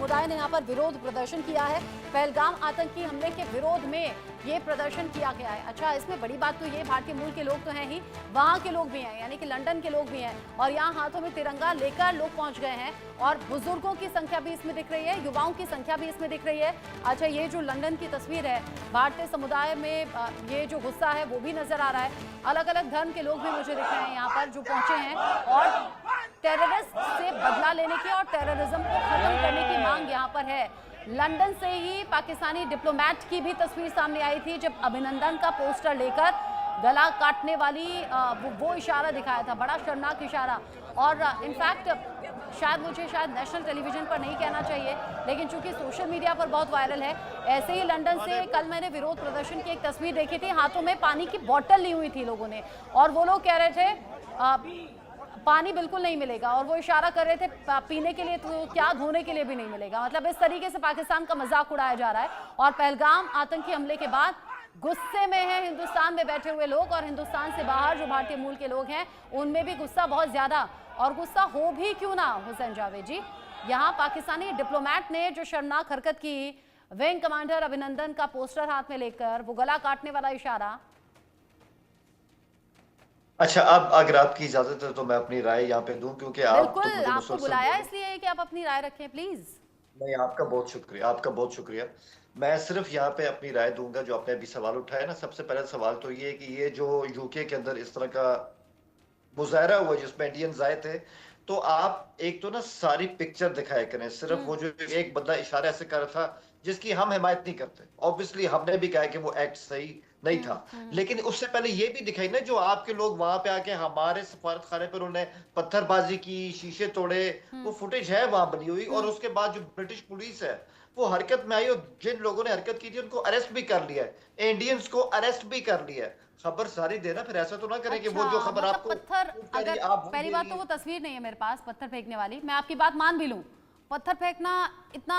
समुदाय ने यहाँ पर विरोध प्रदर्शन किया है। पहलगाम आतंकी हमले के विरोध में ये प्रदर्शन किया गया है। अच्छा, इसमें बड़ी बात तो ये, भारतीय मूल के लोग तो हैं ही, वहाँ के लोग भी हैं, यानी कि लंदन के लोग भी हैं, और यहाँ हाथों में तिरंगा लेकर लोग पहुँच गए हैं। और बुजुर्गों की संख्या भी इसमें दिख रही है, युवाओं की संख्या भी इसमें दिख रही है। अच्छा, ये जो लंदन की तस्वीर है, भारतीय समुदाय में ये जो गुस्सा है वो भी नजर आ रहा है। अलग अलग धर्म के लोग भी मुझे दिख रहे हैं यहाँ पर जो पहुंचे हैं, और टेररिस्ट से बदला लेने की और टेररिज्म को खत्म करने की मांग यहाँ पर है। लंदन से ही पाकिस्तानी डिप्लोमेट की भी तस्वीर सामने आई थी, जब अभिनंदन का पोस्टर लेकर गला काटने वाली वो इशारा दिखाया था, बड़ा शर्मनाक इशारा। और इनफैक्ट शायद नेशनल टेलीविजन पर नहीं कहना चाहिए, लेकिन चूंकि सोशल मीडिया पर बहुत वायरल है। ऐसे ही लंदन से कल मैंने विरोध प्रदर्शन की एक तस्वीर देखी थी, हाथों में पानी की बोतल ली हुई थी लोगों ने, और वो लोग कह रहे थे पानी बिल्कुल नहीं मिलेगा, और वो इशारा कर रहे थे पीने के लिए तो क्या, धोने के लिए भी नहीं मिलेगा। मतलब इस तरीके से पाकिस्तान का मजाक उड़ाया जा रहा है। और पहलगाम आतंकी हमले के बाद गुस्से में है हिंदुस्तान में बैठे हुए लोग, और हिंदुस्तान से बाहर जो भारतीय मूल के लोग हैं उनमें भी गुस्सा बहुत ज्यादा। और गुस्सा हो भी क्यों ना हुसैन जावेद जी, यहाँ पाकिस्तानी डिप्लोमेट ने जो शर्मनाक हरकत की, विंग कमांडर अभिनंदन का पोस्टर हाथ में लेकर वो गला काटने वाला इशारा। अच्छा, अब अगर आपकी इजाजत है तो मैं अपनी राय यहाँ पे दूं, क्योंकि आप तो बिल्कुल, मुझे आपको बुलाया इसलिए कि आप अपनी राय रखें, प्लीज। नहीं, आपका बहुत शुक्रिया, आपका बहुत शुक्रिया। मैं सिर्फ यहाँ पे अपनी राय दूंगा। जो आपने अभी सवाल उठाया ना, सबसे पहला सवाल तो ये है कि ये जो यूके के अंदर इस तरह का मुजाहरा हुआ जिसमें इंडियंस आए थे, तो आप एक तो ना सारी पिक्चर दिखाया करें। सिर्फ वो जो एक बंदा इशारा ऐसे कर रहा था जिसकी हम हिमायत नहीं करते, ऑब्वियसली हमने भी कहा कि वो एक्ट सही नहीं था, लेकिन उससे पहले ये भी दिखाई ना जो आपके लोग वहां पे आके हमारे सफारत खाने पर उन्होंने पत्थरबाजी की, शीशे तोड़े, वो फुटेज है वहां बनी हुई। और उसके बाद जो ब्रिटिश पुलिस है वो हरकत में आई, और जिन लोगों ने हरकत की थी उनको अरेस्ट भी कर लिया है, इंडियंस को अरेस्ट भी कर लिया है। खबर सारी देना, फिर ऐसा तो ना करें कि वो जो खबर मतलब आपको पत्थर, अगर आप पहली बात तो वो तस्वीर नहीं है मेरे पास पत्थर फेंकने वाली, मैं आपकी बात मान भी लूं, पत्थर फेंकना इतना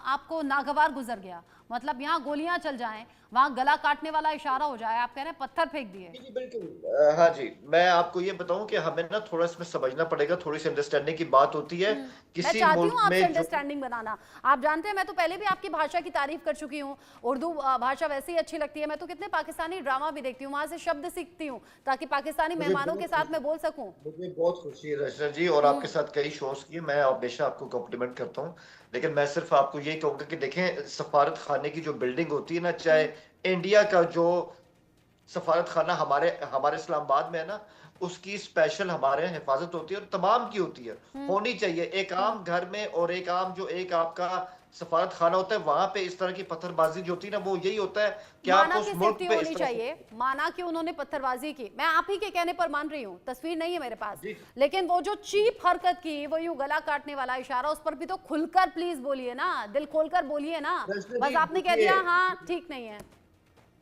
आपको नागवार गुजर गया, मतलब यहाँ गोलियां चल जाएं, वहां गला काटने वाला इशारा हो जाए, आप कह रहे हैं पत्थर फेंक दिए। जी बिल्कुल। हाँ जी, मैं आपको ये बताऊं कि हमें ना थोड़ा इसमें समझना पड़ेगा, थोड़ी सी अंडरस्टैंडिंग की बात होती है मैं किसी चाहती हूँ मुल्क आपसे में जो अंडरस्टैंडिंग बनाना। आप जानते हैं मैं तो पहले भी आपकी भाषा की तारीफ कर चुकी हूँ, उर्दू भाषा वैसे ही अच्छी लगती है। मैं तो कितने पाकिस्तानी ड्रामा भी देखती हूँ, वहां से शब्द सीखती हूँ ताकि पाकिस्तानी मेहमानों के साथ मैं बोल सकूँ। मुझे बहुत खुशी है रचना जी, और आपके साथ कई शोज किए, मैं हमेशा आपको कॉम्प्लीमेंट करता हूँ। लेकिन मैं सिर्फ आपको यही कहूंगा कि देखें, सफारत खाने की जो बिल्डिंग होती है ना, चाहे इंडिया का जो सफारत खाना हमारे हमारे इस्लामाबाद में है ना, उसकी स्पेशल हमारे यहाँ हिफाजत होती है, और तमाम की होती है, होनी चाहिए। एक आम घर में और एक आम जो एक आपका सफारत खाना होता है, वहां पे इस तरह की पत्थरबाजी जो होती है ना, वो यही होता है कि माना आप कि उस मुल्क सेफ्टी पे होनी चाहिए, माना कि उन्होंने पत्थरबाजी की, मैं आप ही के कहने पर मान रही हूँ, तस्वीर नहीं है मेरे पास, लेकिन वो जो चीप हरकत की, वो यूं गला काटने वाला इशारा, उस पर भी तो खुलकर प्लीज बोलिए ना, दिल खोलकर बोलिए ना, बस आपने कह दिया हाँ ठीक नहीं है।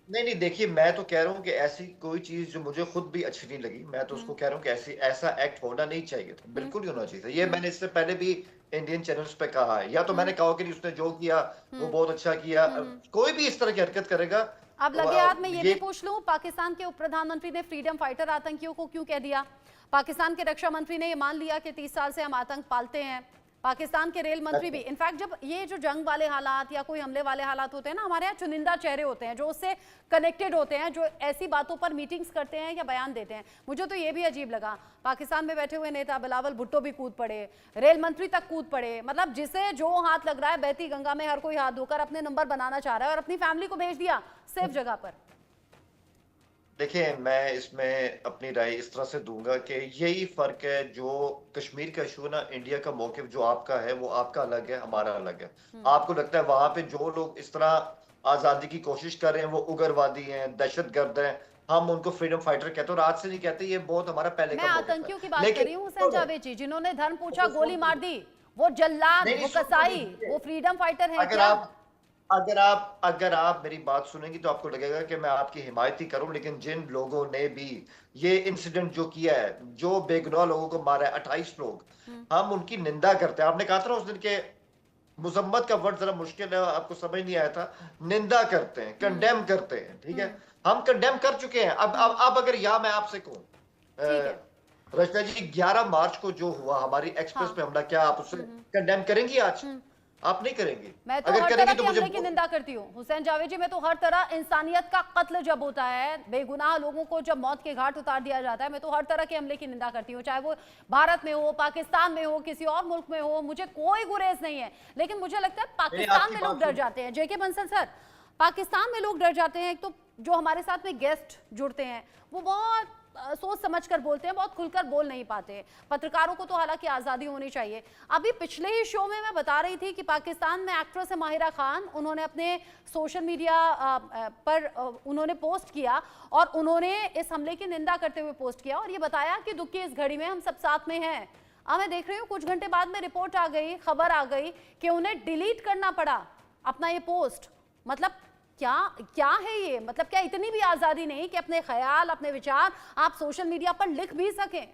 नहीं देखिए, मैं तो कह रहा हूँ कि ऐसी कोई चीज जो मुझे खुद भी अच्छी नहीं लगी, मैं तो उसको कह रहा हूँ कि ऐसा एक्ट होना नहीं चाहिए था, बिल्कुल ही होना चाहिए था। ये मैंने इससे पहले भी इंडियन चैनल्स पे कहा है, या तो मैंने कहा कि उसने जो किया वो बहुत अच्छा किया। कोई भी इस तरह की हरकत करेगा। अब लगे हाथ में ये भी पूछ लूं, पाकिस्तान के उप प्रधानमंत्री ने फ्रीडम फाइटर आतंकियों को क्यों कह दिया? पाकिस्तान के रक्षा मंत्री ने ये मान लिया कि 30 साल से हम आतंक पालते हैं। पाकिस्तान के रेल मंत्री भी, इनफैक्ट जब ये जो जंग वाले हालात या कोई हमले वाले हालात होते हैं ना, हमारे यहाँ चुनिंदा चेहरे होते हैं जो उससे कनेक्टेड होते हैं, जो ऐसी बातों पर मीटिंग्स करते हैं या बयान देते हैं। मुझे तो ये भी अजीब लगा, पाकिस्तान में बैठे हुए नेता बिलावल भुट्टो भी कूद पड़े, रेल मंत्री तक कूद पड़े। मतलब जिसे जो हाथ लग रहा है, बहती गंगा में हर कोई हाथ धोकर अपने नंबर बनाना चाह रहा है और अपनी फैमिली को भेज दिया सेफ जगह पर। देखिए, मैं इसमें अपनी राय इस तरह से दूंगा कि यही फर्क है, जो कश्मीर का इशू है ना, इंडिया का मौकिफ जो आपका है वो आपका अलग है, हमारा अलग है। आपको लगता है वहां पे जो लोग इस तरह आजादी की कोशिश कर रहे हैं वो उग्रवादी हैं, दहशतगर्द हैं, हम उनको फ्रीडम फाइटर कहते हैं, और आज से नहीं कहते, ये बहुत हमारा पहले का मौकिफ है। आतंकियों की बात कर रही हूँ हुसैन जावेद जी, जिन्होंने धर्म पूछा गोली मार दी, वो जल्लाद, वो कसाई, वो फ्रीडम फाइटर है क्या? अगर आप मेरी बात सुनेंगी तो आपको लगेगा कि मैं आपकी हिमायत ही करूं, लेकिन जिन लोगों ने भी ये इंसिडेंट जो किया है, जो बेगुनाह लोगों को मारा है, 28 लोग, हम उनकी निंदा करते हैं। आपने कहा था ना उस दिन के मुजम्मत का वर्ड जरा मुश्किल है, आपको समझ नहीं आया था। निंदा करते हैं, कंडेम करते हैं, ठीक है, हम कंडेम कर चुके हैं। अब अगर या मैं आपसे कहूं रचना जी, 11 मार्च को जो हुआ हमारी एक्सप्रेस पे हमला, क्या आप उससे कंडेम करेंगी आज? आप नहीं करेंगे। मैं तो अगर हर करेंगे तरह तो के मुझे हमले की निंदा करती हूँ हुसैन जावेद जी। मैं तो हर तरह, इंसानियत का कत्ल जब होता है, बेगुनाह लोगों को जब मौत के घाट उतार दिया जाता है, मैं तो हर तरह के हमले की निंदा करती हूँ, चाहे वो भारत में हो, पाकिस्तान में हो, किसी और मुल्क में हो, मुझे कोई गुरेज नहीं है। लेकिन मुझे लगता है मैंने पाकिस्तान आपकी में लोग बात डर सुनी। जाते हैं, जेके बंसल सर, पाकिस्तान में लोग डर जाते हैं। एक तो जो हमारे साथ में गेस्ट जुड़ते हैं वो बहुत सोच समझ कर बोलते हैं, बहुत खुलकर बोल नहीं पाते। पत्रकारों को तो हालांकि आज़ादी होनी चाहिए। अभी पिछले ही शो में मैं बता रही थी कि पाकिस्तान में एक्ट्रेस है माहिरा खान, उन्होंने अपने सोशल मीडिया पर उन्होंने पोस्ट किया और उन्होंने इस हमले की निंदा करते हुए पोस्ट किया और ये बताया कि दुख की इस घड़ी में हम सब साथ में हैं। अब मैं देख रही हूँ कुछ घंटे बाद में रिपोर्ट आ गई, खबर आ गई कि उन्हें डिलीट करना पड़ा अपना ये पोस्ट। मतलब क्या क्या है ये? मतलब क्या इतनी भी आजादी नहीं कि अपने ख्याल, अपने विचार आप सोशल मीडिया पर लिख भी सकें?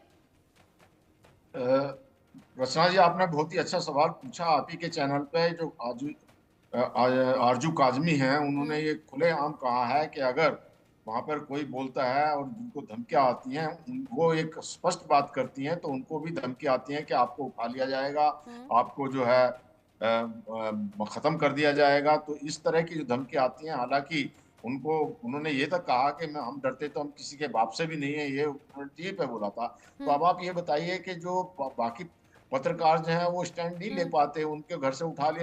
रचना जी, आपने बहुत ही अच्छा सवाल पूछा। आप ही के चैनल पे जो आरजू काजमी हैं, उन्होंने ये खुलेआम कहा है कि अगर वहां पर कोई बोलता है और जिनको धमकियां आती हैं, वो एक स्पष्ट बात करती हैं तो उनको भी धमकी आती हैं कि आपको उठा लिया जाएगा, आपको जो है खत्म कर दिया जाएगा। तो इस तरह की जो धमकी आती हैं, हालांकि उन्होंने ये तक कहा कि हम डरते तो हम किसी के बाप से भी नहीं है, ये उन्होंने टीवी पे बोला था। तो अब आप ये बताइए कि जो बाकी पत्रकार जो हैं वो स्टैंड नहीं ले पाते, उनके घर से उठा लिया